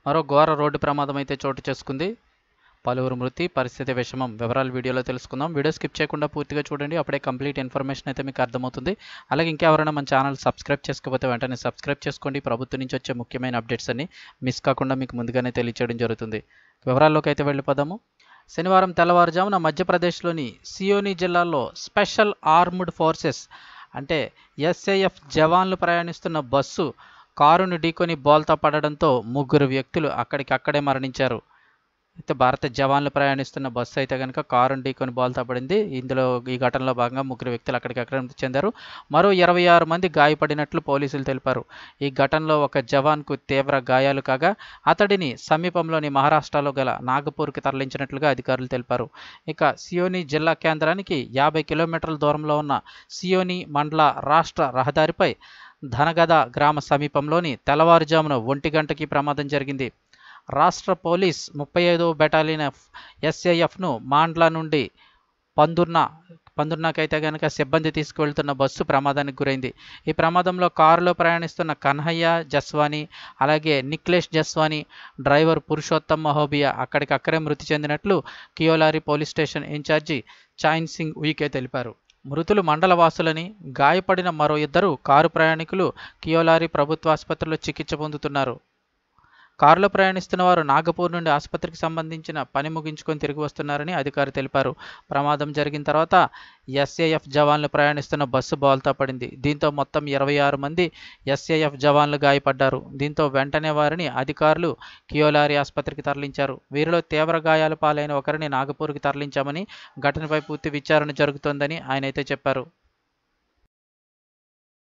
మరో ఘోర రోడ్డు ప్రమాదం అయితే చోటు చేసుకుంది. పలువురు మృతి, పరిస్థితి విషమం. వివరాలు వీడియోలో తెలుసుకుందాం. వీడియో స్కిప్ చేయకుండా పూర్తిగా చూడండి, అప్పుడే కంప్లీట్ ఇన్ఫర్మేషన్ అయితే మీకు అర్థమవుతుంది. అలాగే ఇంకెవరైనా మన ఛానల్ సబ్స్క్రైబ్ చేసుకోకపోతే వెంటనే సబ్స్క్రైబ్ చేసుకోండి. ప్రభుత్వం నుంచి వచ్చే ముఖ్యమైన అప్డేట్స్ అన్ని మిస్ కాకుండా మీకు ముందుగానే తెలియచేయడం జరుగుతుంది. వివరాల్లోకి అయితే వెళ్ళిపోదాము. శనివారం తెల్లవారుజామున మధ్యప్రదేశ్లోని సియోని జిల్లాలో స్పెషల్ ఆర్మ్డ్ ఫోర్సెస్ అంటే ఎస్ఏఎఫ్ జవాన్లు ప్రయాణిస్తున్న బస్సు కారును ఢీకొని బోల్తా పడడంతో 3 వ్యక్తులు అక్కడికక్కడే మరణించారు. అయితే భారత జవాన్లు ప్రయాణిస్తున్న బస్సు అయితే కనుక కారును ఢీకొని బోల్తా పడింది. ఈ ఘటనలో భాగంగా 3 వ్యక్తులు అక్కడికక్కడే మృతి చెందారు. మరో 26 మంది గాయపడినట్లు పోలీసులు తెలిపారు. ఈ ఘటనలో ఒక జవాన్కు తీవ్ర గాయాలు కాగా అతడిని సమీపంలోని మహారాష్ట్రలో గల నాగపూర్కి తరలించినట్లుగా అధికారులు తెలిపారు. ఇక సియోని జిల్లా కేంద్రానికి 50 కిలోమీటర్ల దూరంలో ఉన్న సియోని మండల రాష్ట్ర రహదారిపై ధనగద గ్రామ సమీపంలోని తెల్లవారుజామున 1 గంటకి ప్రమాదం జరిగింది. రాష్ట్ర పోలీస్ 35వ బెటాలియన్ ఎస్ఏఎఫ్ను మాండ్లా నుండి పందుర్నాకైతే కనుక సిబ్బంది తీసుకువెళ్తున్న బస్సు ప్రమాదానికి గురైంది. ఈ ప్రమాదంలో కారులో ప్రయాణిస్తున్న కన్హయ్య జస్వానీ, అలాగే నిఖిలేష్ జస్వానీ, డ్రైవర్ పురుషోత్తం మహోబియా అక్కడికక్కడే మృతి చెందినట్లు Keolari police station incharge Chain Singh Uikey తెలిపారు. మృతులు మండల వాసులని, గాయపడిన మరో 2 కారు ప్రయాణికులు కియోలారి ప్రభుత్వాసుపత్రిలో చికిత్స పొందుతున్నారు. కారులో ప్రయాణిస్తున్న వారు నాగపూర్ నుండి ఆసుపత్రికి సంబంధించిన పని ముగించుకొని తిరిగి వస్తున్నారని అధికారి తెలిపారు. ప్రమాదం జరిగిన తర్వాత ఎస్ఏఎఫ్ జవాన్లు ప్రయాణిస్తున్న బస్సు బోల్తా పడింది. దీంతో మొత్తం 26 మంది ఎస్ఏఎఫ్ జవాన్లు గాయపడ్డారు. దీంతో వెంటనే వారిని అధికారులు కియోలారి ఆసుపత్రికి తరలించారు. వీరిలో తీవ్ర గాయాల పాలైన ఒకరిని నాగపూర్కి తరలించామని, ఘటనపై పూర్తి విచారణ జరుగుతోందని ఆయన అయితే చెప్పారు.